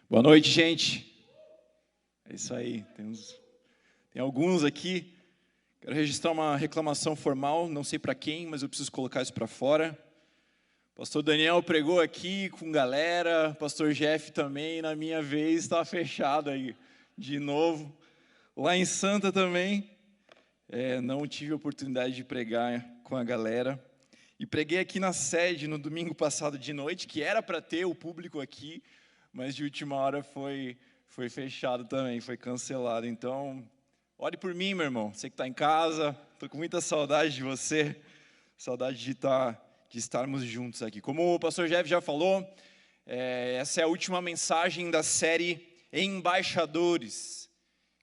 Boa noite, gente. É isso aí. Tem alguns aqui. Quero registrar uma reclamação formal, não sei para quem, mas eu preciso colocar isso para fora. Pastor Daniel pregou aqui com galera, Pastor Jeff também, na minha vez estava fechado aí de novo. Lá em Santa também, não tive a oportunidade de pregar com a galera. E preguei aqui na sede no domingo passado de noite, que era para ter o público aqui, mas de última hora foi fechado também, foi cancelado. Então, ore por mim, meu irmão, você que está em casa, estou com muita saudade de você, saudade de estarmos juntos aqui. Como o pastor Jeff já falou, essa é a última mensagem da série Embaixadores.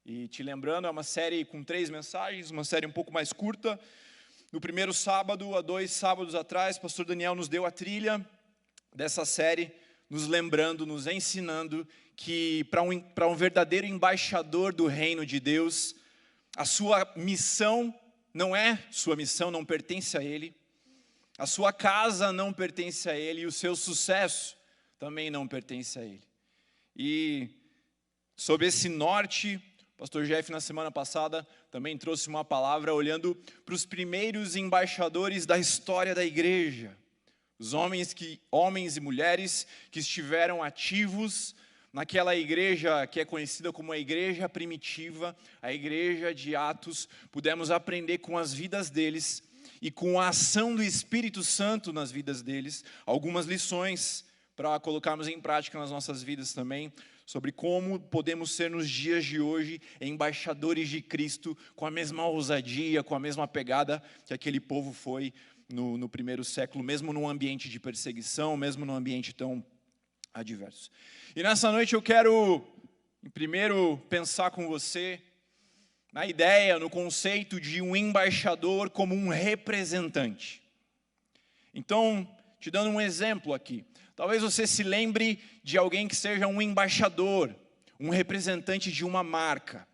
E te lembrando, é uma série com 3 mensagens, uma série um pouco mais curta. No primeiro sábado, há 2 sábados atrás, o pastor Daniel nos deu a trilha dessa série, nos lembrando, nos ensinando que para um verdadeiro embaixador do reino de Deus, a sua missão não é sua missão, não pertence a ele, a sua casa não pertence a ele e o seu sucesso também não pertence a ele. E sob esse norte, o pastor Jeff na semana passada também trouxe uma palavra olhando para os primeiros embaixadores da história da igreja. Os homens e mulheres que estiveram ativos naquela igreja que é conhecida como a igreja primitiva, a igreja de Atos. Pudemos aprender com as vidas deles e com a ação do Espírito Santo nas vidas deles, algumas lições para colocarmos em prática nas nossas vidas também, sobre como podemos ser nos dias de hoje embaixadores de Cristo com a mesma ousadia, com a mesma pegada que aquele povo foi no primeiro século, mesmo num ambiente de perseguição, mesmo num ambiente tão adverso. E nessa noite eu quero, primeiro, pensar com você na ideia, no conceito de um embaixador como um representante. Então, te dando um exemplo aqui, talvez você se lembre de alguém que seja um embaixador, um representante de uma marca.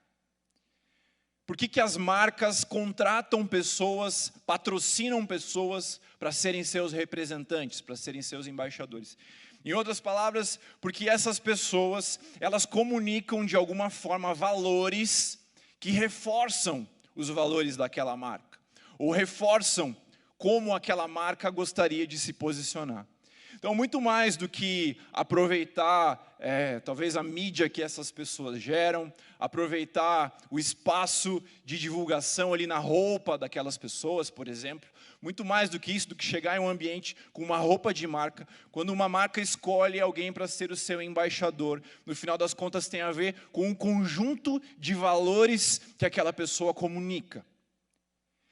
Por que as marcas contratam pessoas, patrocinam pessoas para serem seus representantes, para serem seus embaixadores? Em outras palavras, porque essas pessoas, elas comunicam de alguma forma valores que reforçam os valores daquela marca, ou reforçam como aquela marca gostaria de se posicionar. Então, muito mais do que aproveitar, talvez a mídia que essas pessoas geram, aproveitar o espaço de divulgação ali na roupa daquelas pessoas, por exemplo, muito mais do que isso, do que chegar em um ambiente com uma roupa de marca, quando uma marca escolhe alguém para ser o seu embaixador, no final das contas tem a ver com um conjunto de valores que aquela pessoa comunica.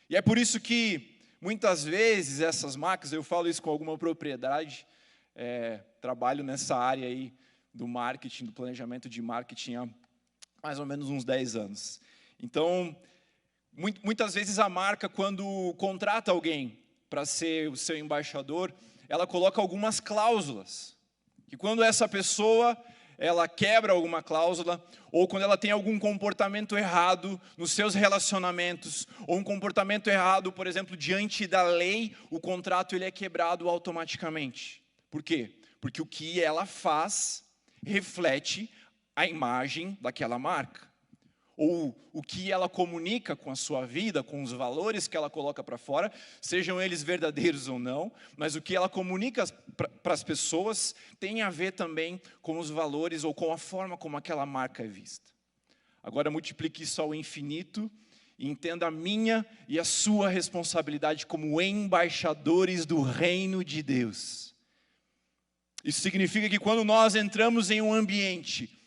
E é por isso que, muitas vezes, essas marcas, eu falo isso com alguma propriedade, trabalho nessa área aí do marketing, do planejamento de marketing há mais ou menos uns 10 anos. Então, muitas vezes a marca, quando contrata alguém para ser o seu embaixador, ela coloca algumas cláusulas. Que quando essa pessoa, ela quebra alguma cláusula, ou quando ela tem algum comportamento errado nos seus relacionamentos, ou um comportamento errado, por exemplo, diante da lei, o contrato ele é quebrado automaticamente. Por quê? Porque o que ela faz reflete a imagem daquela marca. Ou o que ela comunica com a sua vida, com os valores que ela coloca para fora, sejam eles verdadeiros ou não, mas o que ela comunica para as pessoas tem a ver também com os valores ou com a forma como aquela marca é vista. Agora multiplique isso ao infinito e entenda a minha e a sua responsabilidade como embaixadores do reino de Deus. Isso significa que quando nós entramos em um ambiente,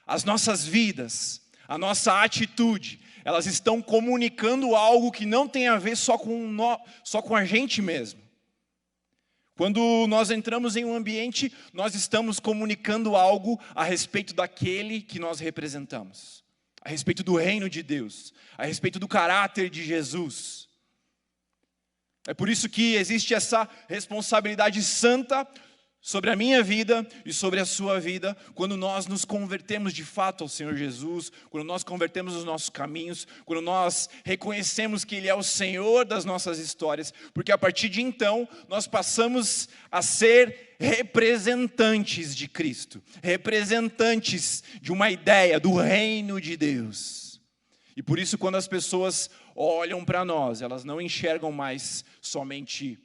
as nossas vidas, a nossa atitude, elas estão comunicando algo que não tem a ver só com a gente mesmo. Quando nós entramos em um ambiente, nós estamos comunicando algo a respeito daquele que nós representamos, a respeito do reino de Deus, a respeito do caráter de Jesus. É por isso que existe essa responsabilidade santa sobre a minha vida e sobre a sua vida, quando nós nos convertemos de fato ao Senhor Jesus, quando nós convertemos os nossos caminhos, quando nós reconhecemos que Ele é o Senhor das nossas histórias, porque a partir de então, nós passamos a ser representantes de Cristo, representantes de uma ideia do reino de Deus. E por isso, quando as pessoas olham para nós, elas não enxergam mais somente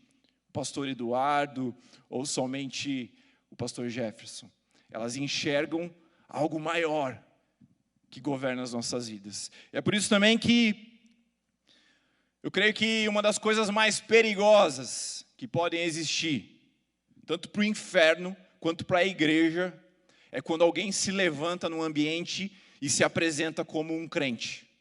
o pastor Eduardo, ou somente o pastor Jefferson. Elas enxergam algo maior que governa as nossas vidas. É por isso também que eu creio que uma das coisas mais perigosas que podem existir, tanto para o inferno quanto para a igreja, é quando alguém se levanta num ambiente e se apresenta como um crente.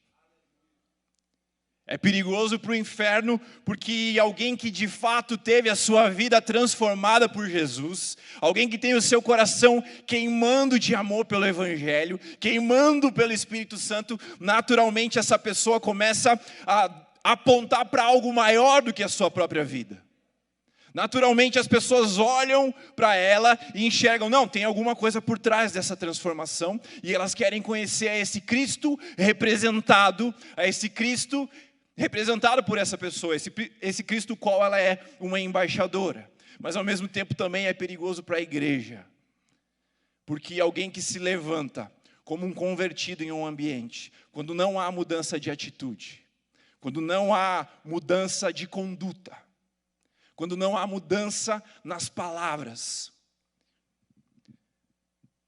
É perigoso para o inferno porque alguém que de fato teve a sua vida transformada por Jesus, alguém que tem o seu coração queimando de amor pelo Evangelho, queimando pelo Espírito Santo, naturalmente essa pessoa começa a apontar para algo maior do que a sua própria vida. Naturalmente as pessoas olham para ela e enxergam, não, tem alguma coisa por trás dessa transformação, e elas querem conhecer a esse Cristo representado, a esse Cristo representado por essa pessoa, esse Cristo qual ela é uma embaixadora. Mas ao mesmo tempo também é perigoso para a igreja, porque alguém que se levanta como um convertido em um ambiente, quando não há mudança de atitude, quando não há mudança de conduta, quando não há mudança nas palavras,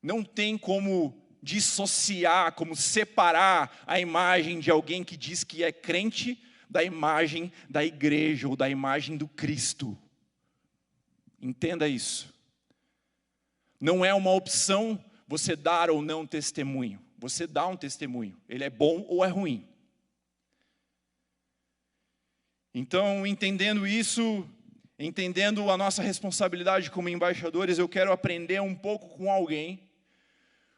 não tem como dissociar, como separar a imagem de alguém que diz que é crente da imagem da igreja ou da imagem do Cristo. Entenda isso. Não é uma opção você dar ou não testemunho. Você dá um testemunho. Ele é bom ou é ruim. Então, entendendo isso, entendendo a nossa responsabilidade como embaixadores, eu quero aprender um pouco com alguém,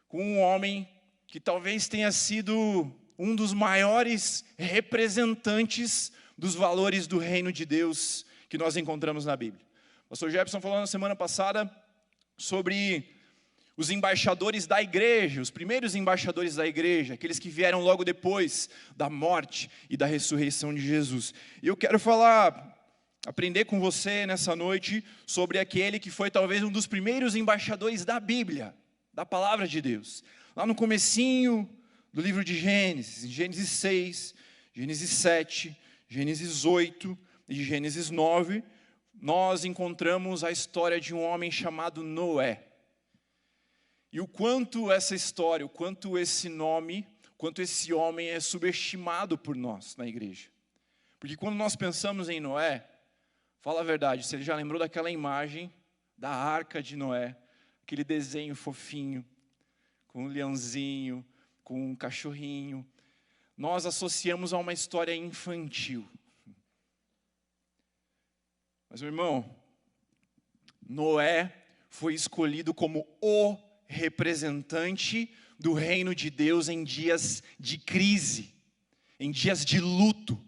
com um homem que talvez tenha sido um dos maiores representantes dos valores do reino de Deus que nós encontramos na Bíblia. O pastor Jefferson falou na semana passada sobre os embaixadores da igreja, os primeiros embaixadores da igreja, aqueles que vieram logo depois da morte e da ressurreição de Jesus. E eu quero aprender com você nessa noite sobre aquele que foi talvez um dos primeiros embaixadores da Bíblia, da palavra de Deus. Lá no comecinho do livro de Gênesis, Gênesis 6, Gênesis 7, Gênesis 8 e Gênesis 9, nós encontramos a história de um homem chamado Noé. E o quanto essa história, o quanto esse nome, o quanto esse homem é subestimado por nós na igreja. Porque quando nós pensamos em Noé, fala a verdade, você já lembrou daquela imagem da arca de Noé, aquele desenho fofinho, com um leãozinho, com um cachorrinho. Nós associamos a uma história infantil. Mas, meu irmão, Noé foi escolhido como o representante do reino de Deus em dias de crise, em dias de luto,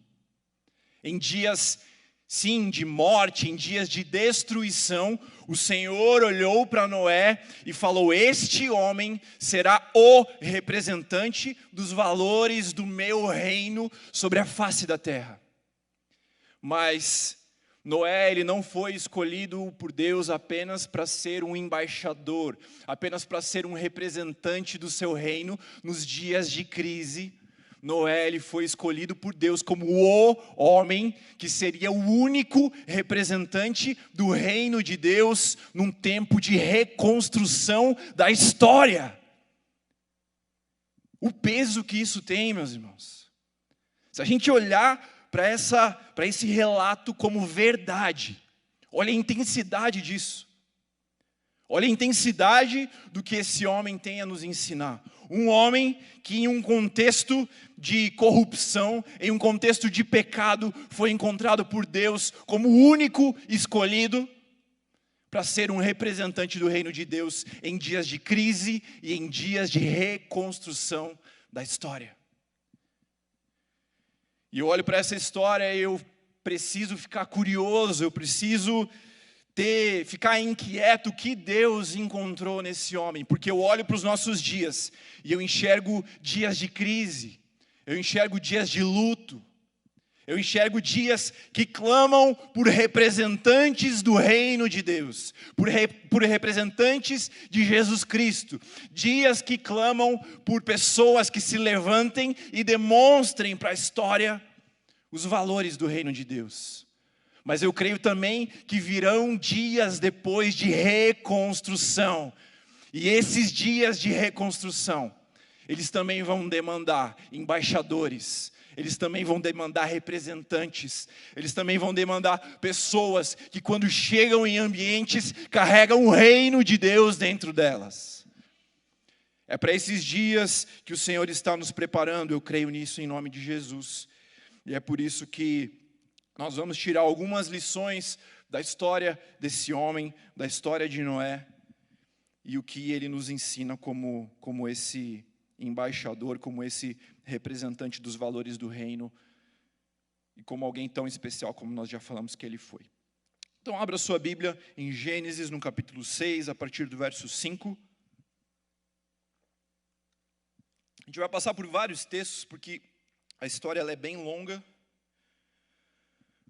em dias, sim, de morte, em dias de destruição. O Senhor olhou para Noé e falou: este homem será o representante dos valores do meu reino sobre a face da terra. Mas Noé, ele não foi escolhido por Deus apenas para ser um embaixador, apenas para ser um representante do seu reino nos dias de crise. Noé, ele foi escolhido por Deus como o homem que seria o único representante do reino de Deus num tempo de reconstrução da história. O peso que isso tem, meus irmãos. Se a gente olhar para esse relato como verdade, olha a intensidade disso. Olha a intensidade do que esse homem tem a nos ensinar. Um homem que em um contexto de corrupção, em um contexto de pecado, foi encontrado por Deus como o único escolhido para ser um representante do reino de Deus em dias de crise e em dias de reconstrução da história. E eu olho para essa história e eu preciso ficar curioso, eu preciso ficar inquieto o que Deus encontrou nesse homem, porque eu olho para os nossos dias e eu enxergo dias de crise, eu enxergo dias de luto, eu enxergo dias que clamam por representantes do reino de Deus, por representantes de Jesus Cristo, dias que clamam por pessoas que se levantem e demonstrem para a história os valores do reino de Deus. Mas eu creio também que virão dias depois de reconstrução. E esses dias de reconstrução, eles também vão demandar embaixadores, eles também vão demandar representantes, eles também vão demandar pessoas que quando chegam em ambientes, carregam o reino de Deus dentro delas. É para esses dias que o Senhor está nos preparando, eu creio nisso em nome de Jesus. E é por isso que nós vamos tirar algumas lições da história desse homem, da história de Noé, e o que ele nos ensina como esse embaixador, como esse representante dos valores do reino, e como alguém tão especial como nós já falamos que ele foi. Então abra sua Bíblia em Gênesis, no capítulo 6, a partir do verso 5. A gente vai passar por vários textos, porque a história ela é bem longa.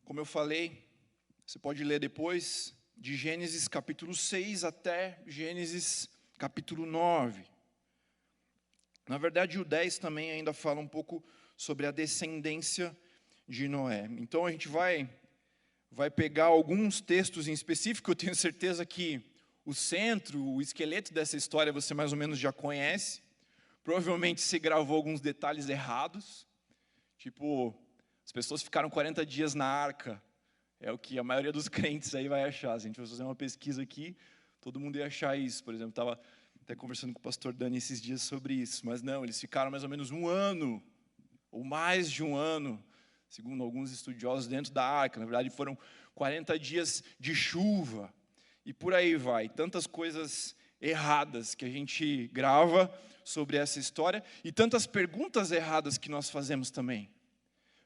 Como eu falei, você pode ler depois, de Gênesis capítulo 6 até Gênesis capítulo 9. Na verdade, o 10 também ainda fala um pouco sobre a descendência de Noé. Então, a gente vai pegar alguns textos em específico. Eu tenho certeza que o centro, o esqueleto dessa história você mais ou menos já conhece. Provavelmente se gravou alguns detalhes errados. Tipo, as pessoas ficaram 40 dias na arca. É o que a maioria dos crentes aí vai achar. Se a gente fosse fazer uma pesquisa aqui, todo mundo ia achar isso. Por exemplo, estava até conversando com o pastor Dani esses dias sobre isso. Mas não, eles ficaram mais ou menos um ano, ou mais de um ano, segundo alguns estudiosos, dentro da arca. Na verdade, foram 40 dias de chuva. E por aí vai. Tantas coisas erradas que a gente grava sobre essa história. E tantas perguntas erradas que nós fazemos também.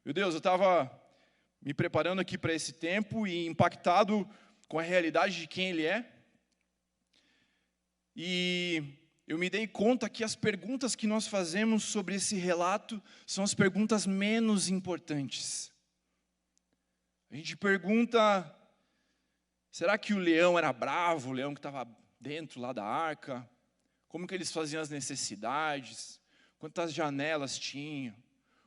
Meu Deus, eu estava me preparando aqui para esse tempo e impactado com a realidade de quem Ele é. E eu me dei conta que as perguntas que nós fazemos sobre esse relato são as perguntas menos importantes. A gente pergunta, será que o leão era bravo, o leão que estava dentro lá da arca? Como que eles faziam as necessidades? Quantas janelas tinham?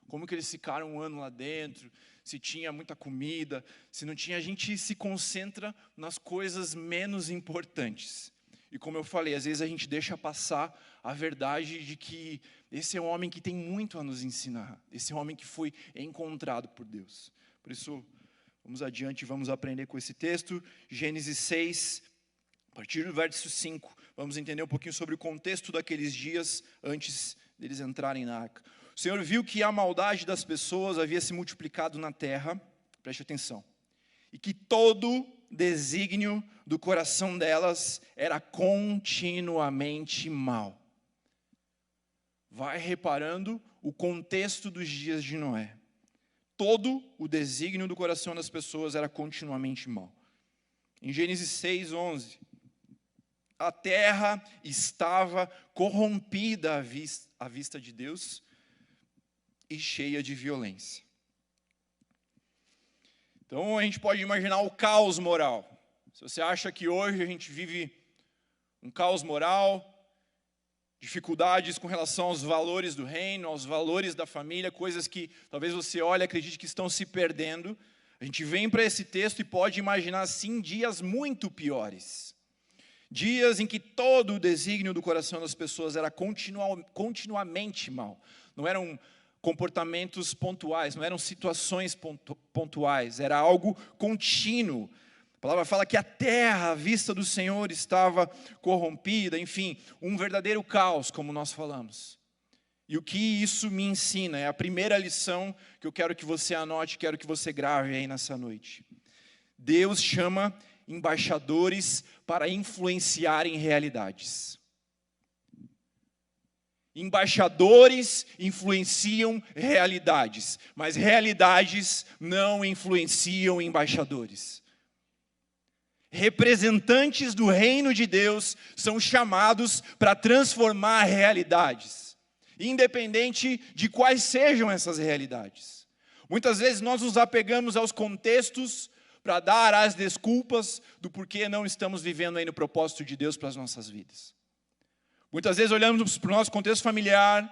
Como que eles ficaram um ano lá dentro? Se tinha muita comida, se não tinha. A gente se concentra nas coisas menos importantes. E como eu falei, às vezes a gente deixa passar a verdade de que esse é um homem que tem muito a nos ensinar. Esse é um homem que foi encontrado por Deus. Por isso, vamos adiante e vamos aprender com esse texto. Gênesis 6, a partir do verso 5. Vamos entender um pouquinho sobre o contexto daqueles dias antes deles entrarem na arca. O Senhor viu que a maldade das pessoas havia se multiplicado na terra, preste atenção, e que todo desígnio do coração delas era continuamente mau. Vai reparando o contexto dos dias de Noé. Todo o desígnio do coração das pessoas era continuamente mau. Em Gênesis 6, 11, a terra estava corrompida à vista de Deus, e cheia de violência. Então a gente pode imaginar o caos moral. Se você acha que hoje a gente vive um caos moral, dificuldades com relação aos valores do reino, aos valores da família, coisas que talvez você olhe e acredite que estão se perdendo, a gente vem para esse texto e pode imaginar sim dias muito piores. Dias em que todo o desígnio do coração das pessoas era continuamente mal. Não eram comportamentos pontuais, não eram situações pontuais, era algo contínuo. A palavra fala que a terra à vista do Senhor estava corrompida, enfim, um verdadeiro caos, como nós falamos. E o que isso me ensina, é a primeira lição que eu quero que você anote, quero que você grave aí nessa noite. Deus chama embaixadores para influenciarem realidades. Embaixadores influenciam realidades, mas realidades não influenciam embaixadores. Representantes do reino de Deus são chamados para transformar realidades, independente de quais sejam essas realidades. Muitas vezes nós nos apegamos aos contextos para dar as desculpas do porquê não estamos vivendo aí no propósito de Deus para as nossas vidas. Muitas vezes olhamos para o nosso contexto familiar,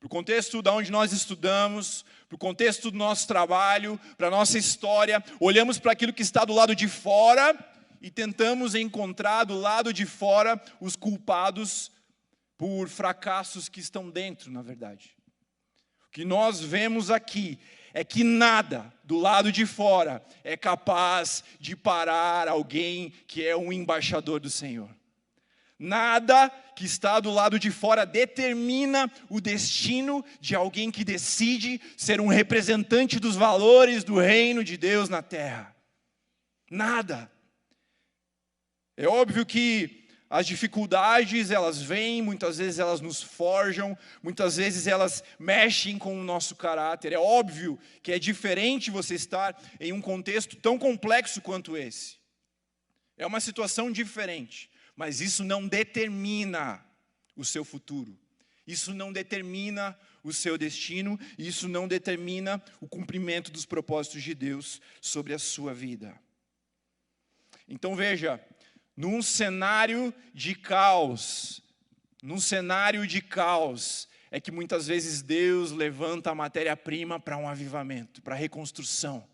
para o contexto de onde nós estudamos, para o contexto do nosso trabalho, para a nossa história, olhamos para aquilo que está do lado de fora e tentamos encontrar do lado de fora os culpados por fracassos que estão dentro, na verdade. O que nós vemos aqui é que nada do lado de fora é capaz de parar alguém que é um embaixador do Senhor. Nada que está do lado de fora determina o destino de alguém que decide ser um representante dos valores do reino de Deus na terra. Nada. É óbvio que as dificuldades, elas vêm, muitas vezes elas nos forjam, muitas vezes elas mexem com o nosso caráter. É óbvio que é diferente você estar em um contexto tão complexo quanto esse. É uma situação diferente, mas isso não determina o seu futuro. Isso não determina o seu destino, isso não determina o cumprimento dos propósitos de Deus sobre a sua vida. Então veja, num cenário de caos, é que muitas vezes Deus levanta a matéria-prima para um avivamento, para a reconstrução.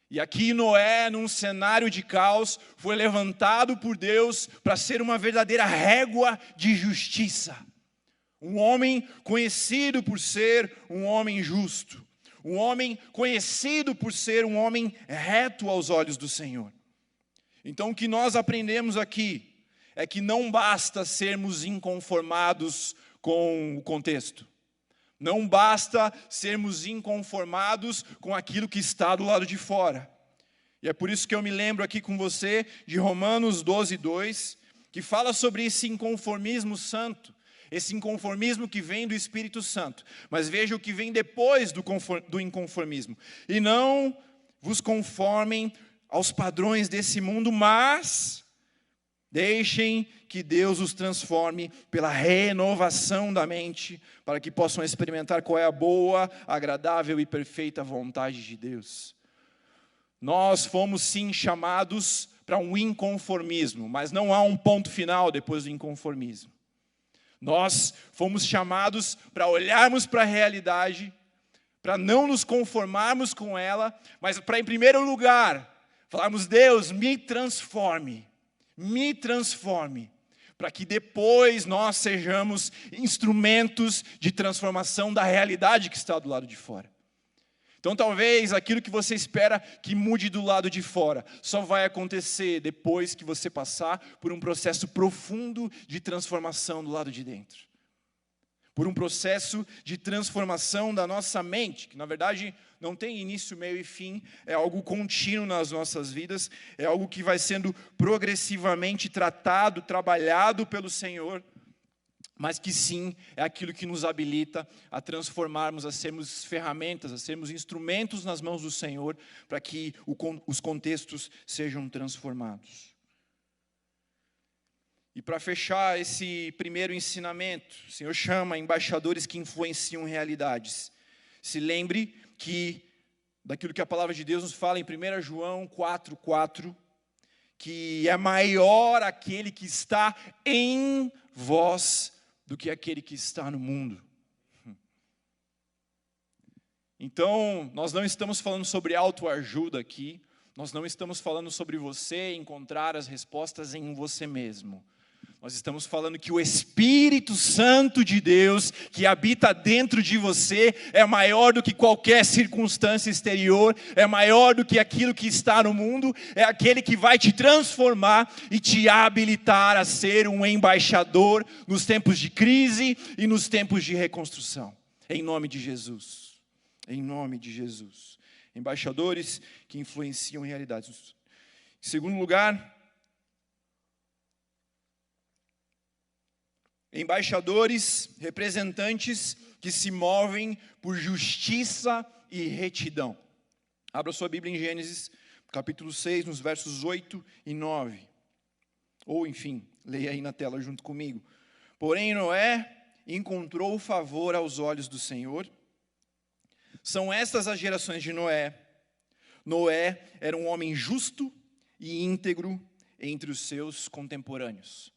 E aqui Noé, num cenário de caos, foi levantado por Deus para ser uma verdadeira régua de justiça. Um homem conhecido por ser um homem justo. Um homem conhecido por ser um homem reto aos olhos do Senhor. Então o que nós aprendemos aqui é que não basta sermos inconformados com o contexto. Não basta sermos inconformados com aquilo que está do lado de fora. E é por isso que eu me lembro aqui com você de Romanos 12:2, que fala sobre esse inconformismo santo, esse inconformismo que vem do Espírito Santo. Mas veja o que vem depois do inconformismo. E não vos conformem aos padrões desse mundo, mas deixem que Deus os transforme pela renovação da mente, para que possam experimentar qual é a boa, agradável e perfeita vontade de Deus. Nós fomos sim chamados para um inconformismo, mas não há um ponto final depois do inconformismo. Nós fomos chamados para olharmos para a realidade, para não nos conformarmos com ela, mas para, em primeiro lugar, falarmos: Deus, me transforme, para que depois nós sejamos instrumentos de transformação da realidade que está do lado de fora. Então talvez aquilo que você espera que mude do lado de fora só vai acontecer depois que você passar por um processo profundo de transformação do lado de dentro. Por um processo de transformação da nossa mente, que na verdade não tem início, meio e fim, é algo contínuo nas nossas vidas, é algo que vai sendo progressivamente tratado, trabalhado pelo Senhor, mas que sim, é aquilo que nos habilita a transformarmos, a sermos ferramentas, a sermos instrumentos nas mãos do Senhor, para que os contextos sejam transformados. E para fechar esse primeiro ensinamento, o Senhor chama embaixadores que influenciam realidades. Se lembre que, daquilo que a palavra de Deus nos fala em 1 João 4:4, que é maior aquele que está em vós do que aquele que está no mundo. Então, nós não estamos falando sobre autoajuda aqui, nós não estamos falando sobre você encontrar as respostas em você mesmo. Nós estamos falando que o Espírito Santo de Deus, que habita dentro de você, é maior do que qualquer circunstância exterior, é maior do que aquilo que está no mundo, é aquele que vai te transformar e te habilitar a ser um embaixador nos tempos de crise e nos tempos de reconstrução. Em nome de Jesus. Em nome de Jesus. Embaixadores que influenciam realidades. Em segundo lugar, embaixadores, representantes que se movem por justiça e retidão. Abra sua Bíblia em Gênesis, capítulo 6, nos versos 8 e 9. Ou, enfim, leia aí na tela junto comigo. Porém, Noé encontrou favor aos olhos do Senhor. São estas as gerações de Noé. Noé era um homem justo e íntegro entre os seus contemporâneos,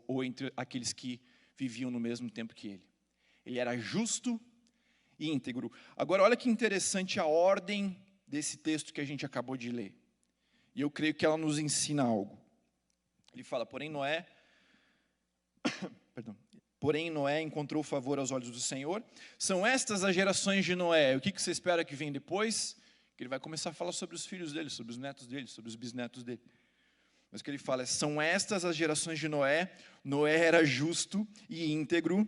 ou entre aqueles que viviam no mesmo tempo que ele. Ele era justo e íntegro. Agora, olha que interessante a ordem desse texto que a gente acabou de ler. E eu creio que ela nos ensina algo. Ele fala, porém Noé encontrou favor aos olhos do Senhor. São estas as gerações de Noé. O que você espera que vem depois? Que ele vai começar a falar sobre os filhos dele, sobre os netos dele, sobre os bisnetos dele. Mas o que ele fala é, são estas as gerações de Noé. Noé era justo e íntegro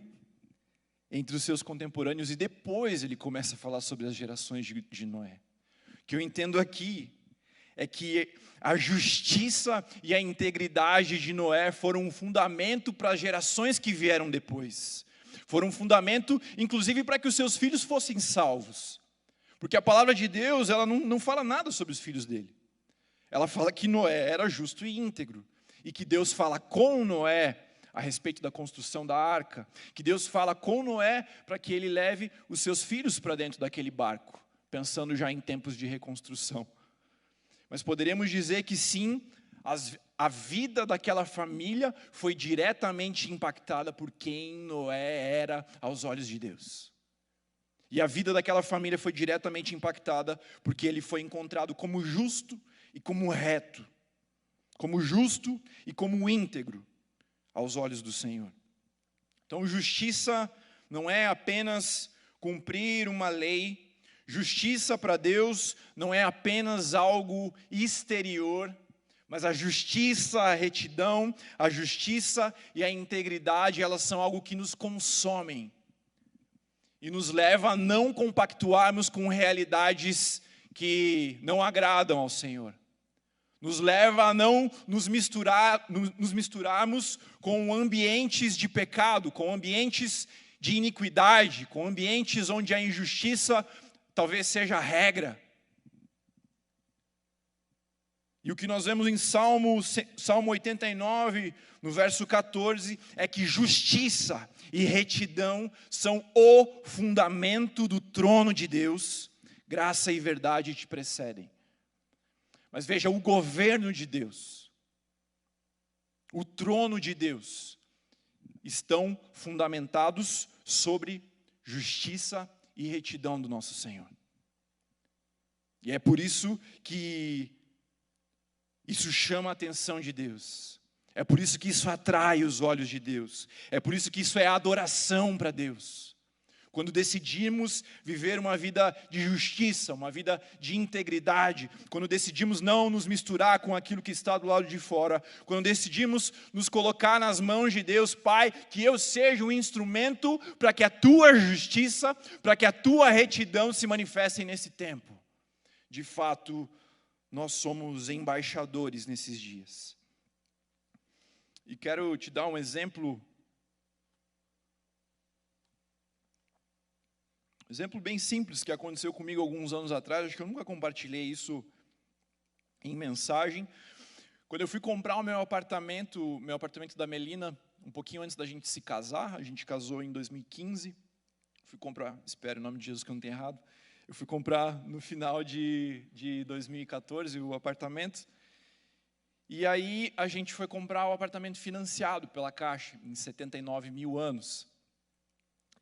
entre os seus contemporâneos. E depois ele começa a falar sobre as gerações de Noé. O que eu entendo aqui é que a justiça e a integridade de Noé foram um fundamento para as gerações que vieram depois. Foram um fundamento, inclusive, para que os seus filhos fossem salvos. Porque a palavra de Deus, ela não fala nada sobre os filhos dele. Ela fala que Noé era justo e íntegro. E que Deus fala com Noé a respeito da construção da arca. Que Deus fala com Noé para que ele leve os seus filhos para dentro daquele barco. Pensando já em tempos de reconstrução. Mas poderíamos dizer que sim, a vida daquela família foi diretamente impactada por quem Noé era aos olhos de Deus. E a vida daquela família foi diretamente impactada porque ele foi encontrado como justo e como reto. Como justo e como íntegro aos olhos do Senhor. Então, justiça não é apenas cumprir uma lei. Justiça para Deus não é apenas algo exterior, mas a justiça, a retidão, a justiça e a integridade, elas são algo que nos consomem e nos leva a não compactuarmos com realidades que não agradam ao Senhor. Nos leva a não nos misturarmos com ambientes de pecado, com ambientes de iniquidade, com ambientes onde a injustiça talvez seja a regra. E o que nós vemos em Salmo 89, no verso 14, é que justiça e retidão são o fundamento do trono de Deus. Graça e verdade te precedem. Mas veja, o governo de Deus, o trono de Deus, estão fundamentados sobre justiça e retidão do nosso Senhor. E é por isso que isso chama a atenção de Deus. É por isso que isso atrai os olhos de Deus. É por isso que isso é adoração para Deus. Quando decidimos viver uma vida de justiça, uma vida de integridade, quando decidimos não nos misturar com aquilo que está do lado de fora, quando decidimos nos colocar nas mãos de Deus, Pai, que eu seja um instrumento para que a Tua justiça, para que a Tua retidão se manifestem nesse tempo. De fato, nós somos embaixadores nesses dias. E quero te dar um exemplo bem simples que aconteceu comigo alguns anos atrás. Acho que eu nunca compartilhei isso em mensagem. Quando eu fui comprar o meu apartamento da Melina, um pouquinho antes da gente se casar, a gente casou em 2015. Fui comprar, espero em nome de Jesus que eu não tenha errado. Eu fui comprar no final de 2014 o apartamento. E aí a gente foi comprar o apartamento financiado pela Caixa, em 79 mil anos.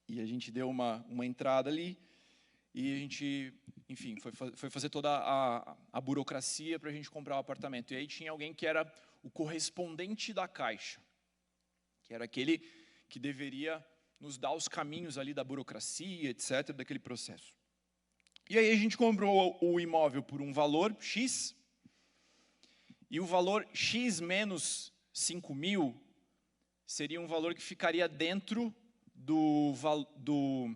E a gente deu uma entrada ali, e a gente, enfim, foi fazer toda a burocracia para a gente comprar o apartamento. E aí tinha alguém que era o correspondente da Caixa, que era aquele que deveria nos dar os caminhos ali da burocracia, etc., daquele processo. E aí a gente comprou o imóvel por um valor X, e o valor X menos 5 mil seria um valor que ficaria dentro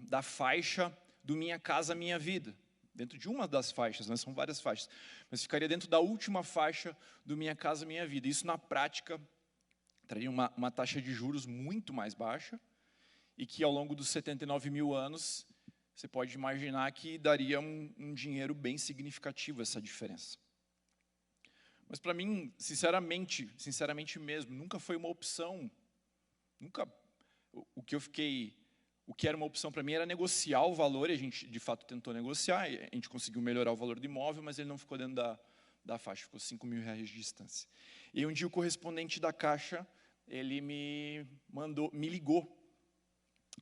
da faixa do Minha Casa Minha Vida. Dentro de uma das faixas, né? São várias faixas. Mas ficaria dentro da última faixa do Minha Casa Minha Vida. Isso, na prática, traria uma taxa de juros muito mais baixa e que, ao longo dos 79 mil anos, você pode imaginar que daria um dinheiro bem significativo essa diferença. Mas para mim, sinceramente mesmo, nunca foi uma opção. O que era uma opção para mim era negociar o valor, e a gente de fato tentou negociar, e a gente conseguiu melhorar o valor do imóvel, mas ele não ficou dentro da faixa, ficou R$5.000 de distância. E um dia o correspondente da Caixa, ele me ligou.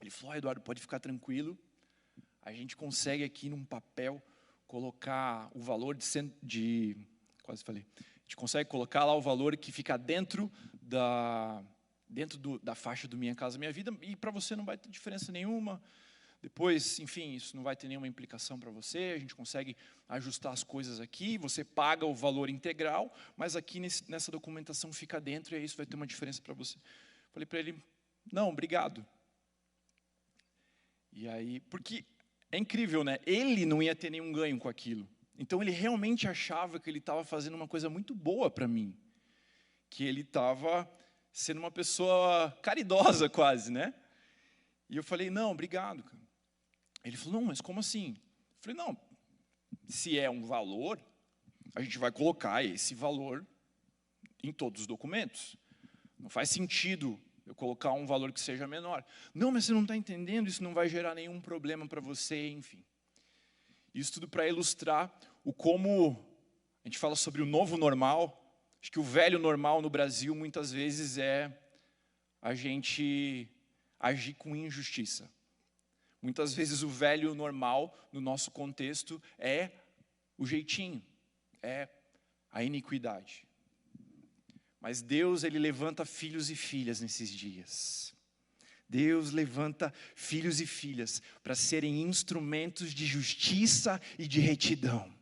Ele falou: Eduardo, pode ficar tranquilo, a gente consegue aqui num papel colocar o valor quase falei, a gente consegue colocar lá o valor que fica dentro da faixa do Minha Casa Minha Vida, e para você não vai ter diferença nenhuma. Depois, enfim, isso não vai ter nenhuma implicação para você, a gente consegue ajustar as coisas aqui, você paga o valor integral, mas aqui nessa documentação fica dentro, e isso vai ter uma diferença para você. Falei para ele: não, obrigado. E aí, porque é incrível, né? Ele não ia ter nenhum ganho com aquilo. Então ele realmente achava que ele estava fazendo uma coisa muito boa para mim, que ele estava sendo uma pessoa caridosa quase, né? E eu falei: não, obrigado, cara. Ele falou: não, mas como assim? Eu falei: não, se é um valor, a gente vai colocar esse valor em todos os documentos. Não faz sentido eu colocar um valor que seja menor. Não, mas você não está entendendo, isso não vai gerar nenhum problema para você, enfim. Isso tudo para ilustrar como a gente fala sobre o novo normal. Acho que o velho normal no Brasil, muitas vezes, é a gente agir com injustiça. Muitas vezes o velho normal, no nosso contexto, é o jeitinho, é a iniquidade. Mas Deus, Ele levanta filhos e filhas nesses dias. Deus levanta filhos e filhas para serem instrumentos de justiça e de retidão.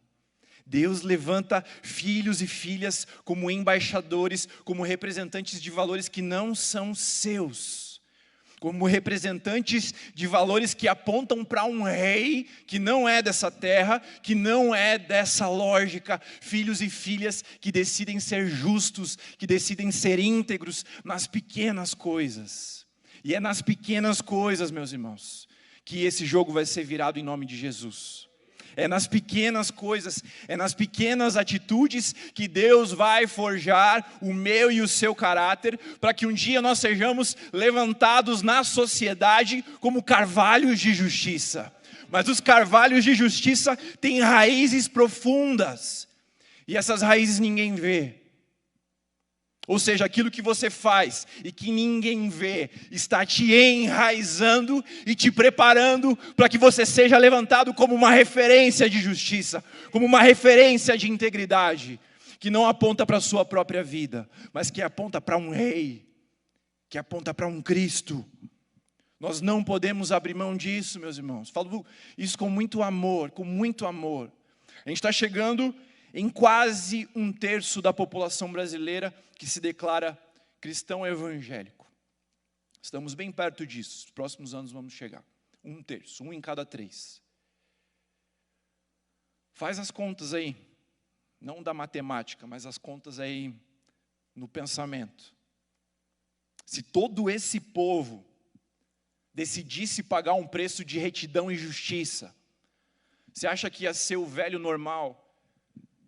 Deus levanta filhos e filhas como embaixadores, como representantes de valores que não são seus. Como representantes de valores que apontam para um rei que não é dessa terra, que não é dessa lógica. Filhos e filhas que decidem ser justos, que decidem ser íntegros nas pequenas coisas. E é nas pequenas coisas, meus irmãos, que esse jogo vai ser virado em nome de Jesus. É nas pequenas coisas, é nas pequenas atitudes que Deus vai forjar o meu e o seu caráter, para que um dia nós sejamos levantados na sociedade como carvalhos de justiça. Mas os carvalhos de justiça têm raízes profundas, e essas raízes ninguém vê. Ou seja, aquilo que você faz e que ninguém vê, está te enraizando e te preparando para que você seja levantado como uma referência de justiça, como uma referência de integridade, que não aponta para a sua própria vida, mas que aponta para um rei, que aponta para um Cristo. Nós não podemos abrir mão disso, meus irmãos. Falo isso com muito amor, com muito amor. A gente está chegando em quase 1/3 da população brasileira que se declara cristão evangélico. Estamos bem perto disso, nos próximos anos vamos chegar. 1/3, 1 em cada 3. Faz as contas aí, não da matemática, mas as contas aí no pensamento. Se todo esse povo decidisse pagar um preço de retidão e justiça, você acha que ia ser o velho normal?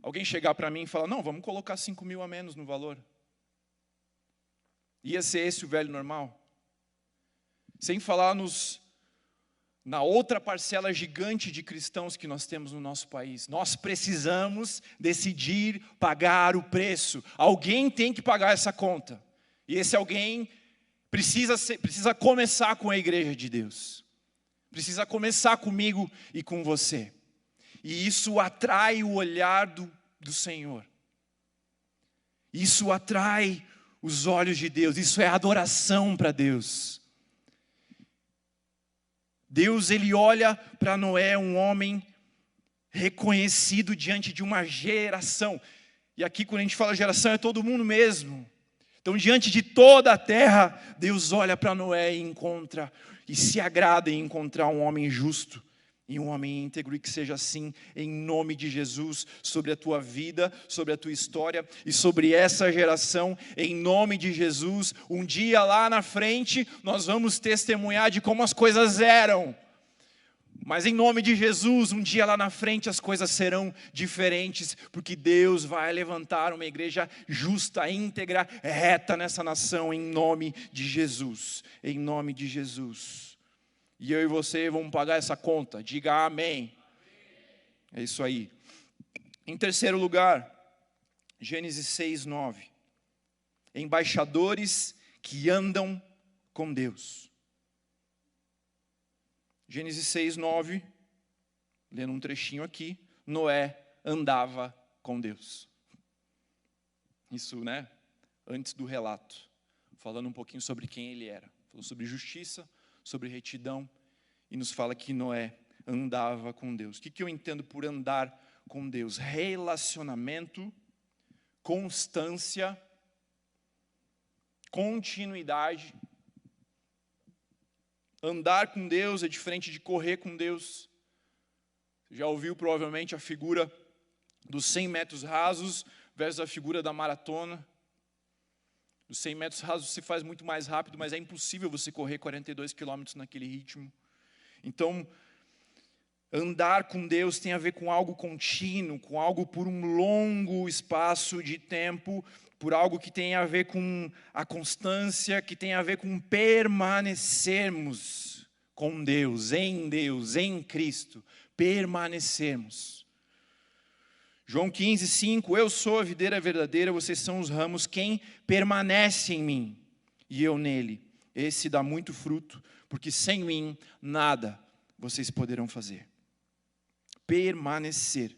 Alguém chegar para mim e falar: não, vamos colocar 5.000 a menos no valor. Ia ser esse o velho normal? Sem falar na outra parcela gigante de cristãos que nós temos no nosso país. Nós precisamos decidir pagar o preço. Alguém tem que pagar essa conta. E esse alguém precisa começar com a igreja de Deus. Precisa começar comigo e com você. E isso atrai o olhar do Senhor. Isso atrai os olhos de Deus. Isso é adoração para Deus. Deus, Ele olha para Noé, um homem reconhecido diante de uma geração. E aqui quando a gente fala geração é todo mundo mesmo. Então diante de toda a terra, Deus olha para Noé e encontra, e se agrada em encontrar um homem justo. E um homem íntegro, e que seja assim, em nome de Jesus, sobre a tua vida, sobre a tua história e sobre essa geração, em nome de Jesus. Um dia lá na frente, nós vamos testemunhar de como as coisas eram. Mas em nome de Jesus, um dia lá na frente as coisas serão diferentes, porque Deus vai levantar uma igreja justa, íntegra, reta nessa nação, em nome de Jesus. Em nome de Jesus. E eu e você vamos pagar essa conta. Diga amém. É isso aí. Em terceiro lugar, Gênesis 6:9. Embaixadores que andam com Deus. Gênesis 6:9, lendo um trechinho aqui, Noé andava com Deus. Isso, né? Antes do relato, falando um pouquinho sobre quem ele era. Falou sobre justiça, sobre retidão, e nos fala que Noé andava com Deus. O que eu entendo por andar com Deus? Relacionamento, constância, continuidade. Andar com Deus é diferente de correr com Deus. Você já ouviu provavelmente a figura dos 100 metros rasos versus a figura da maratona. Os 100 metros rasos se faz muito mais rápido, mas é impossível você correr 42 quilômetros naquele ritmo. Então, andar com Deus tem a ver com algo contínuo, com algo por um longo espaço de tempo, por algo que tem a ver com a constância, que tem a ver com permanecermos com Deus, em Cristo, permanecermos. João 15:5, eu sou a videira verdadeira, vocês são os ramos, quem permanece em mim e eu nele, esse dá muito fruto, porque sem mim nada vocês poderão fazer. Permanecer.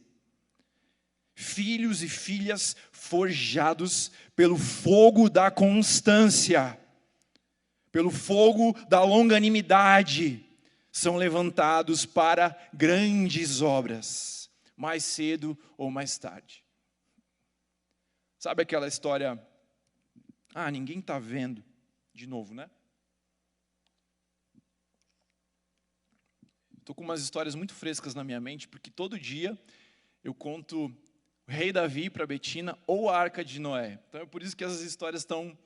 Filhos e filhas forjados pelo fogo da constância, pelo fogo da longanimidade, são levantados para grandes obras, mais cedo ou mais tarde. Sabe aquela história, ninguém está vendo, de novo, né? Estou com umas histórias muito frescas na minha mente, porque todo dia eu conto o rei Davi para Betina ou a Arca de Noé. Então é por isso que essas histórias estão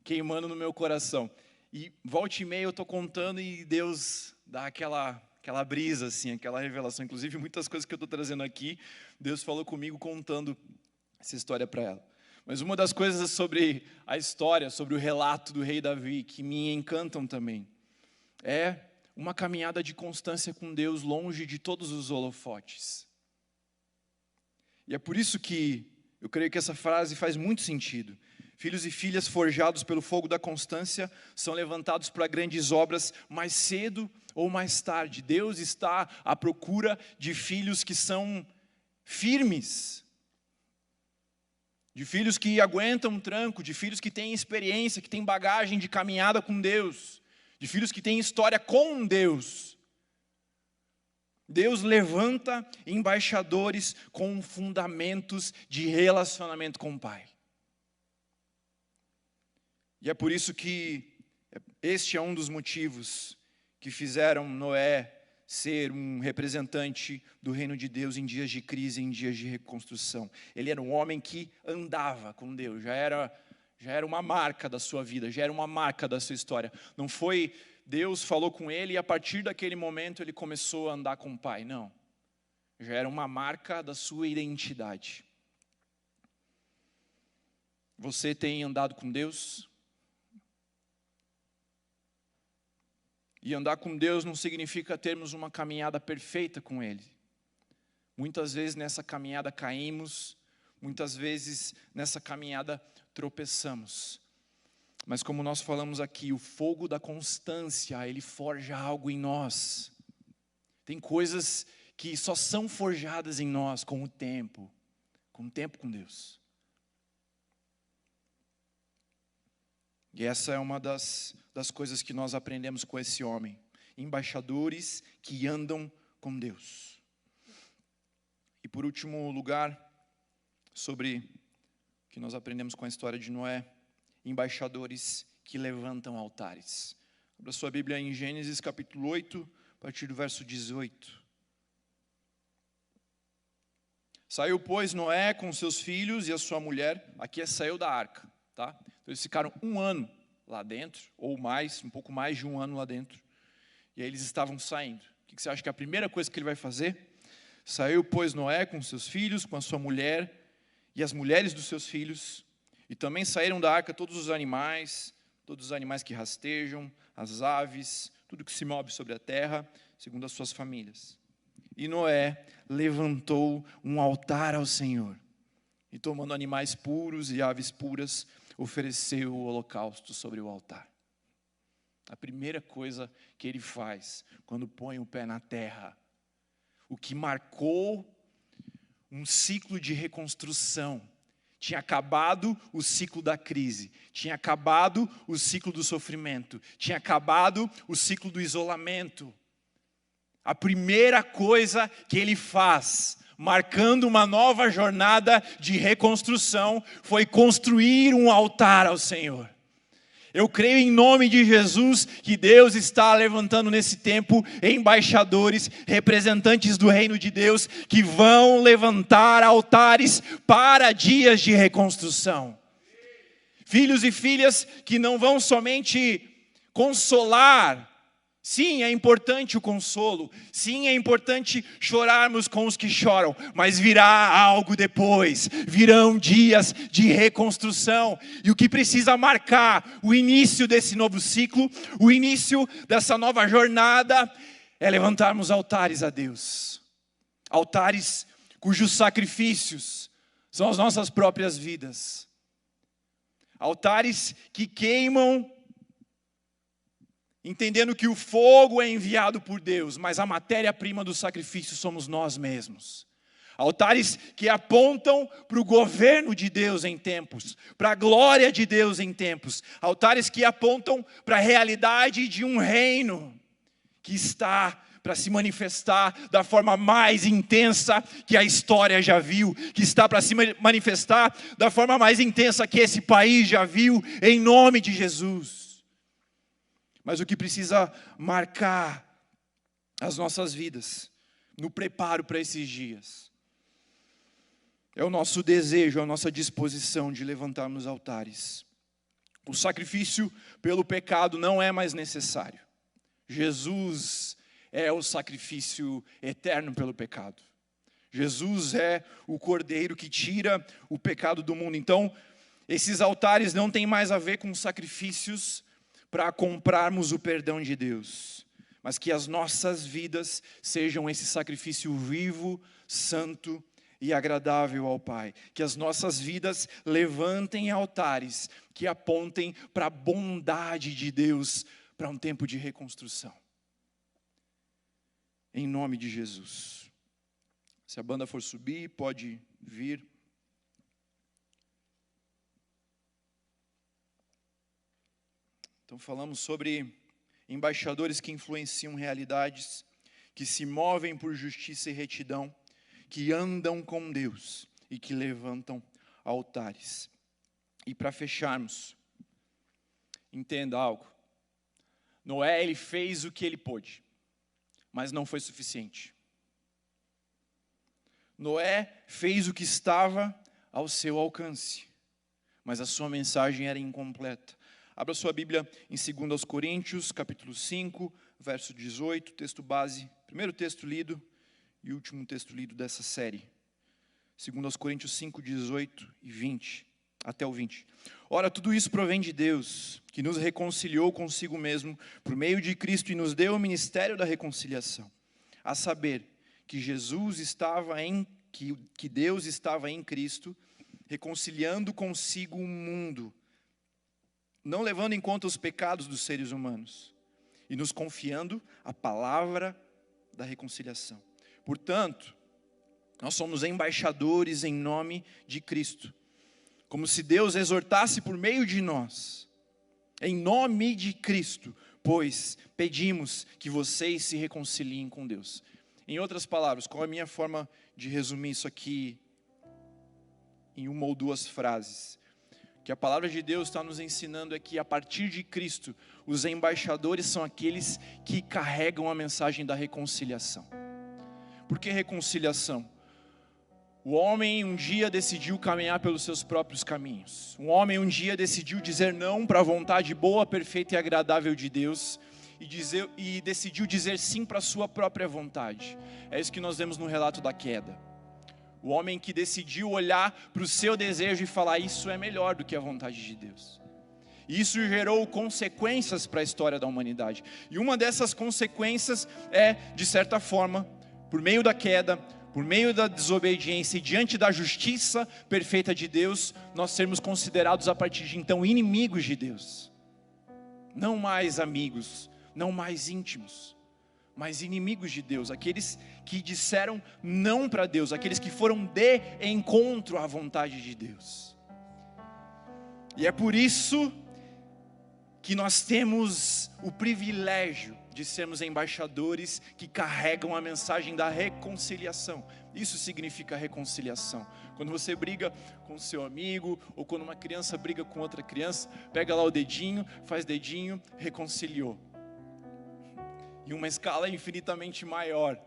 queimando no meu coração. E volta e meia eu estou contando e Deus dá aquela brisa, assim, aquela revelação. Inclusive muitas coisas que eu estou trazendo aqui, Deus falou comigo contando essa história para ela. Mas uma das coisas sobre a história, sobre o relato do rei Davi, que me encantam também, é uma caminhada de constância com Deus longe de todos os holofotes. E é por isso que eu creio que essa frase faz muito sentido. Filhos e filhas forjados pelo fogo da constância são levantados para grandes obras mais cedo ou mais tarde. Deus está à procura de filhos que são firmes, de filhos que aguentam um tranco, de filhos que têm experiência, que têm bagagem de caminhada com Deus, de filhos que têm história com Deus. Deus levanta embaixadores com fundamentos de relacionamento com o Pai. E é por isso que este é um dos motivos que fizeram Noé ser um representante do reino de Deus em dias de crise, em dias de reconstrução. Ele era um homem que andava com Deus, já era uma marca da sua vida, já era uma marca da sua história. Não foi Deus falou com ele e a partir daquele momento ele começou a andar com o Pai. Não. Já era uma marca da sua identidade. Você tem andado com Deus? E andar com Deus não significa termos uma caminhada perfeita com Ele. Muitas vezes nessa caminhada caímos, muitas vezes nessa caminhada tropeçamos. Mas como nós falamos aqui, o fogo da constância, ele forja algo em nós. Tem coisas que só são forjadas em nós com o tempo com Deus. E essa é uma das coisas que nós aprendemos com esse homem. Embaixadores que andam com Deus. E por último lugar, sobre o que nós aprendemos com a história de Noé, embaixadores que levantam altares. Abra sua Bíblia em Gênesis capítulo 8, a partir do verso 18. Saiu, pois, Noé com seus filhos e a sua mulher, aqui saiu da arca, tá? Então eles ficaram 1 ano lá dentro, ou mais, um pouco mais de 1 ano lá dentro. E aí eles estavam saindo. O que você acha que é a primeira coisa que ele vai fazer? Saiu, pois, Noé com seus filhos, com a sua mulher e as mulheres dos seus filhos, e também saíram da arca todos os animais que rastejam, as aves, tudo que se move sobre a terra, segundo as suas famílias. E Noé levantou um altar ao Senhor, e tomando animais puros e aves puras, ofereceu o holocausto sobre o altar. A primeira coisa que ele faz quando põe o pé na terra, o que marcou um ciclo de reconstrução. Tinha acabado o ciclo da crise, tinha acabado o ciclo do sofrimento, tinha acabado o ciclo do isolamento. A primeira coisa que ele faz, marcando uma nova jornada de reconstrução, foi construir um altar ao Senhor. Eu creio em nome de Jesus que Deus está levantando nesse tempo embaixadores, representantes do reino de Deus, que vão levantar altares para dias de reconstrução. Filhos e filhas que não vão somente consolar. Sim, é importante o consolo. Sim, é importante chorarmos com os que choram. Mas virá algo depois. Virão dias de reconstrução. E o que precisa marcar o início desse novo ciclo, o início dessa nova jornada, é levantarmos altares a Deus. Altares cujos sacrifícios são as nossas próprias vidas. Altares que queimam, entendendo que o fogo é enviado por Deus, mas a matéria-prima do sacrifício somos nós mesmos. Altares que apontam para o governo de Deus em tempos, para a glória de Deus em tempos. Altares que apontam para a realidade de um reino que está para se manifestar da forma mais intensa que a história já viu, que está para se manifestar da forma mais intensa que esse país já viu, em nome de Jesus. Mas o que precisa marcar as nossas vidas, no preparo para esses dias, é o nosso desejo, a nossa disposição de levantarmos altares. O sacrifício pelo pecado não é mais necessário. Jesus é o sacrifício eterno pelo pecado. Jesus é o Cordeiro que tira o pecado do mundo. Então, esses altares não têm mais a ver com sacrifícios para comprarmos o perdão de Deus, mas que as nossas vidas sejam esse sacrifício vivo, santo e agradável ao Pai. Que as nossas vidas levantem altares que apontem para a bondade de Deus, para um tempo de reconstrução. Em nome de Jesus. Se a banda for subir, pode vir. Então falamos sobre embaixadores que influenciam realidades, que se movem por justiça e retidão, que andam com Deus e que levantam altares. E para fecharmos, entenda algo. Noé, ele fez o que ele pôde, mas não foi suficiente. Noé fez o que estava ao seu alcance, mas a sua mensagem era incompleta. Abra sua Bíblia em 2 Coríntios, capítulo 5, verso 18, texto base, primeiro texto lido e último texto lido dessa série. 2 Coríntios 5, 18 e 20, até o 20. Ora, tudo isso provém de Deus, que nos reconciliou consigo mesmo, por meio de Cristo, e nos deu o ministério da reconciliação. A saber, que que Deus estava em Cristo, reconciliando consigo o mundo, não levando em conta os pecados dos seres humanos, e nos confiando a palavra da reconciliação. Portanto, nós somos embaixadores em nome de Cristo, como se Deus exortasse por meio de nós, em nome de Cristo, pois pedimos que vocês se reconciliem com Deus. Em outras palavras, qual é a minha forma de resumir isso aqui em uma ou duas frases? Que a palavra de Deus está nos ensinando é que a partir de Cristo, os embaixadores são aqueles que carregam a mensagem da reconciliação. Por que reconciliação? O homem um dia decidiu caminhar pelos seus próprios caminhos. O homem um dia decidiu dizer não para a vontade boa, perfeita e agradável de Deus. e decidiu dizer sim para a sua própria vontade. É isso que nós vemos no relato da queda. O homem que decidiu olhar para o seu desejo e falar: isso é melhor do que a vontade de Deus. E isso gerou consequências para a história da humanidade. E uma dessas consequências é, de certa forma, por meio da queda, por meio da desobediência e diante da justiça perfeita de Deus, nós sermos considerados a partir de então inimigos de Deus. Não mais amigos, não mais íntimos, mas inimigos de Deus, aqueles que disseram não para Deus, aqueles que foram de encontro à vontade de Deus. E é por isso que nós temos o privilégio de sermos embaixadores que carregam a mensagem da reconciliação. Isso significa reconciliação. Quando você briga com seu amigo, ou quando uma criança briga com outra criança, pega lá o dedinho, faz dedinho, reconciliou. Em uma escala infinitamente maior,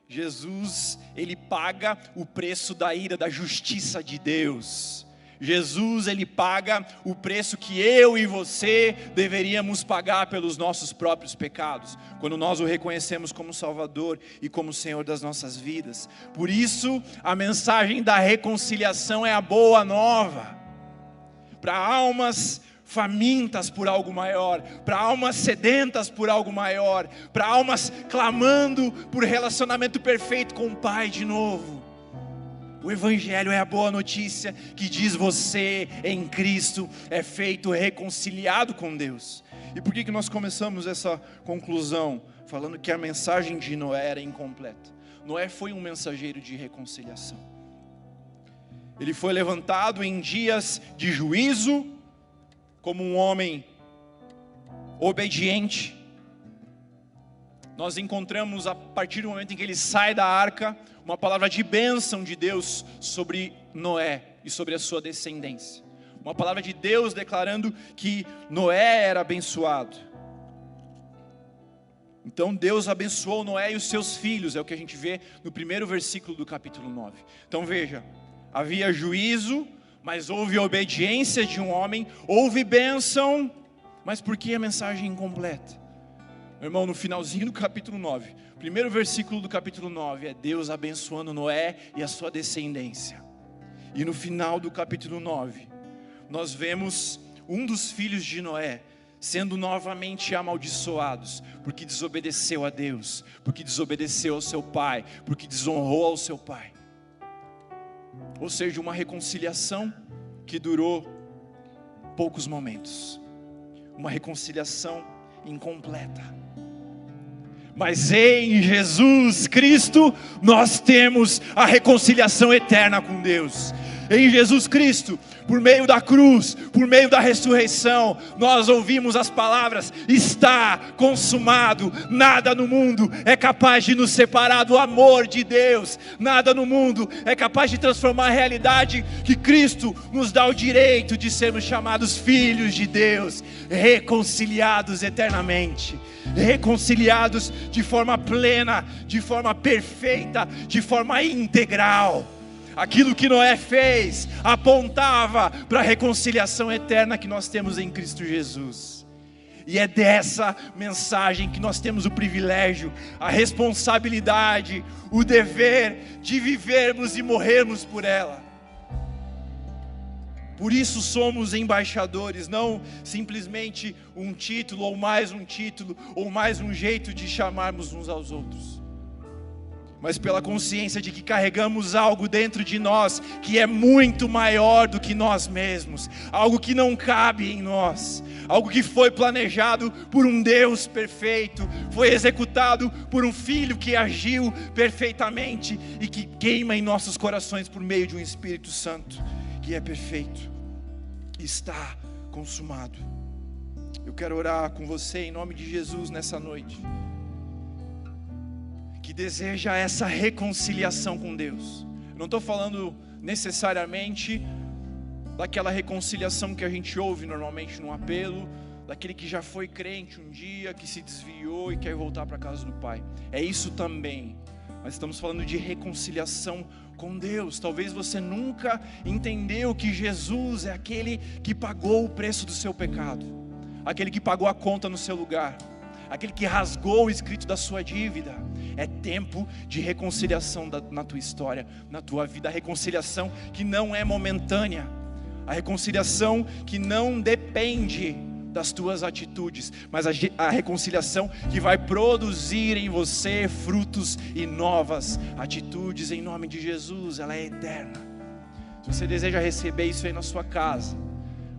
Jesus, ele paga o preço da ira, da justiça de Deus. Jesus, ele paga o preço que eu e você deveríamos pagar pelos nossos próprios pecados, quando nós o reconhecemos como Salvador e como Senhor das nossas vidas. Por isso, a mensagem da reconciliação é a boa nova, para almas famintas por algo maior, para almas sedentas por algo maior, para almas clamando por relacionamento perfeito com o Pai de novo. O Evangelho é a boa notícia que diz: você em Cristo é feito reconciliado com Deus. E por que nós começamos essa conclusão falando que a mensagem de Noé era incompleta? Noé foi um mensageiro de reconciliação. Ele foi levantado em dias de juízo como um homem obediente. Nós encontramos, a partir do momento em que ele sai da arca, uma palavra de bênção de Deus sobre Noé e sobre a sua descendência. Uma palavra de Deus declarando que Noé era abençoado. Então Deus abençoou Noé e os seus filhos, é o que a gente vê no primeiro versículo do capítulo 9. Então veja, havia juízo, mas houve obediência de um homem, houve bênção, mas por que a mensagem incompleta? Meu irmão, no finalzinho do capítulo 9, primeiro versículo do capítulo 9, é Deus abençoando Noé e a sua descendência. E no final do capítulo 9, nós vemos um dos filhos de Noé sendo novamente amaldiçoados, porque desobedeceu a Deus, porque desobedeceu ao seu pai, porque desonrou ao seu pai. Ou seja, uma reconciliação que durou poucos momentos, uma reconciliação incompleta. Mas em Jesus Cristo nós temos a reconciliação eterna com Deus. Em Jesus Cristo, por meio da cruz, por meio da ressurreição, nós ouvimos as palavras: está consumado. Nada no mundo é capaz de nos separar do amor de Deus. Nada no mundo é capaz de transformar a realidade que Cristo nos dá o direito de sermos chamados filhos de Deus, reconciliados eternamente, reconciliados de forma plena, de forma perfeita, de forma integral. Aquilo que Noé fez apontava para a reconciliação eterna que nós temos em Cristo Jesus. E é dessa mensagem que nós temos o privilégio, a responsabilidade, o dever de vivermos e morrermos por ela. Por isso somos embaixadores, não simplesmente um título, ou mais um jeito de chamarmos uns aos outros, mas pela consciência de que carregamos algo dentro de nós que é muito maior do que nós mesmos, algo que não cabe em nós, algo que foi planejado por um Deus perfeito, foi executado por um Filho que agiu perfeitamente e que queima em nossos corações por meio de um Espírito Santo que é perfeito. Está consumado. Eu quero orar com você em nome de Jesus nessa noite, que deseja essa reconciliação com Deus. Eu não estou falando necessariamente daquela reconciliação que a gente ouve normalmente num apelo, daquele que já foi crente um dia, que se desviou e quer voltar para a casa do Pai. É isso também, mas estamos falando de reconciliação com Deus. Talvez você nunca entendeu que Jesus é aquele que pagou o preço do seu pecado, aquele que pagou a conta no seu lugar, aquele que rasgou o escrito da sua dívida. É tempo de reconciliação na tua história, na tua vida. A reconciliação que não é momentânea, a reconciliação que não depende das tuas atitudes, mas a reconciliação que vai produzir em você frutos e novas atitudes em nome de Jesus. Ela é eterna. Se você deseja receber isso aí na sua casa,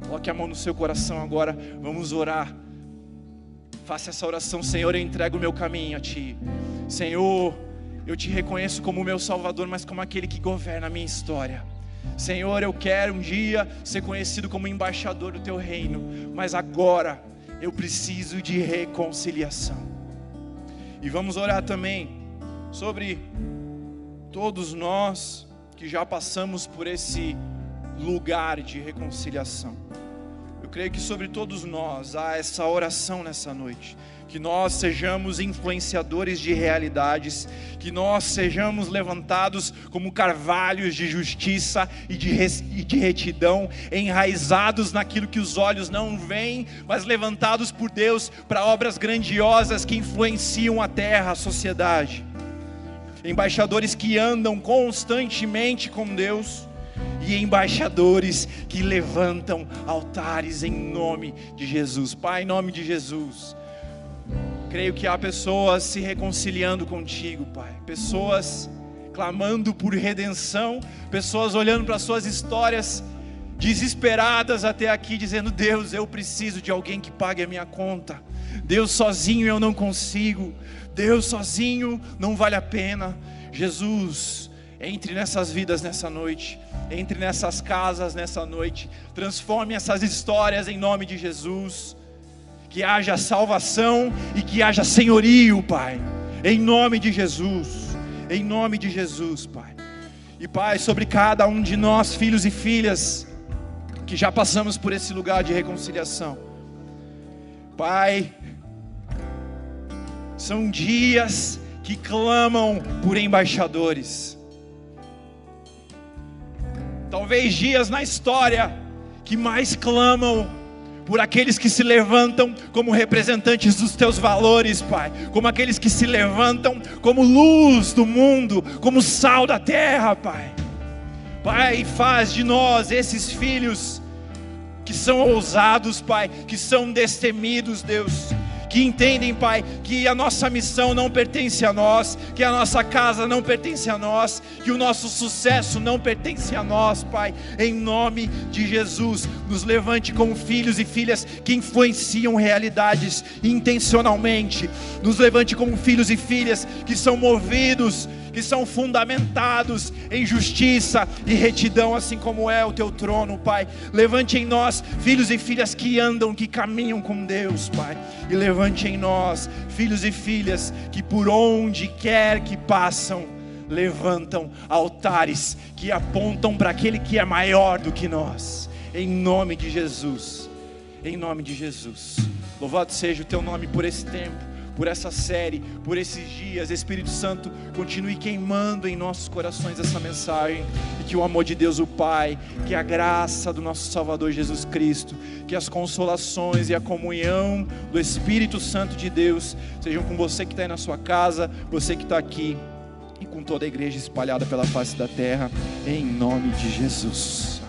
coloque a mão no seu coração agora, vamos orar. Faça essa oração: Senhor, eu entrego o meu caminho a Ti. Senhor, eu Te reconheço como meu Salvador, mas como aquele que governa a minha história. Senhor, eu quero um dia ser conhecido como embaixador do Teu reino, mas agora eu preciso de reconciliação. E vamos orar também sobre todos nós que já passamos por esse lugar de reconciliação. Eu creio que sobre todos nós há essa oração nessa noite, que nós sejamos influenciadores de realidades, que nós sejamos levantados como carvalhos de justiça e de retidão, enraizados naquilo que os olhos não veem, mas levantados por Deus para obras grandiosas que influenciam a terra, a sociedade. Embaixadores que andam constantemente com Deus, e embaixadores que levantam altares em nome de Jesus. Pai, em nome de Jesus, creio que há pessoas se reconciliando contigo, Pai. Pessoas clamando por redenção, pessoas olhando para suas histórias desesperadas até aqui, dizendo: Deus, eu preciso de alguém que pague a minha conta. Deus, sozinho eu não consigo. Deus, sozinho não vale a pena. Jesus, entre nessas vidas nessa noite, entre nessas casas nessa noite, transforme essas histórias em nome de Jesus. Que haja salvação e que haja senhorio, Pai, em nome de Jesus, em nome de Jesus, Pai. E Pai, sobre cada um de nós, filhos e filhas, que já passamos por esse lugar de reconciliação, Pai, são dias que clamam por embaixadores. Talvez dias na história que mais clamam por aqueles que se levantam como representantes dos Teus valores, Pai. Como aqueles que se levantam como luz do mundo, como sal da terra, Pai. Pai, faz de nós esses filhos que são ousados, Pai, que são destemidos, Deus, que entendem, Pai, que a nossa missão não pertence a nós, que a nossa casa não pertence a nós, que o nosso sucesso não pertence a nós, Pai. Em nome de Jesus, nos levante como filhos e filhas que influenciam realidades intencionalmente. Nos levante como filhos e filhas que são movidos, que são fundamentados em justiça e retidão, assim como é o Teu trono, Pai. Levante em nós filhos e filhas que andam, que caminham com Deus, Pai. E levante em nós filhos e filhas que por onde quer que passam, levantam altares que apontam para aquele que é maior do que nós. Em nome de Jesus, em nome de Jesus. Louvado seja o Teu nome por esse tempo, por essa série, por esses dias. Espírito Santo, continue queimando em nossos corações essa mensagem, e que o amor de Deus o Pai, que a graça do nosso Salvador Jesus Cristo, que as consolações e a comunhão do Espírito Santo de Deus sejam com você que está aí na sua casa, você que está aqui, e com toda a igreja espalhada pela face da terra, em nome de Jesus.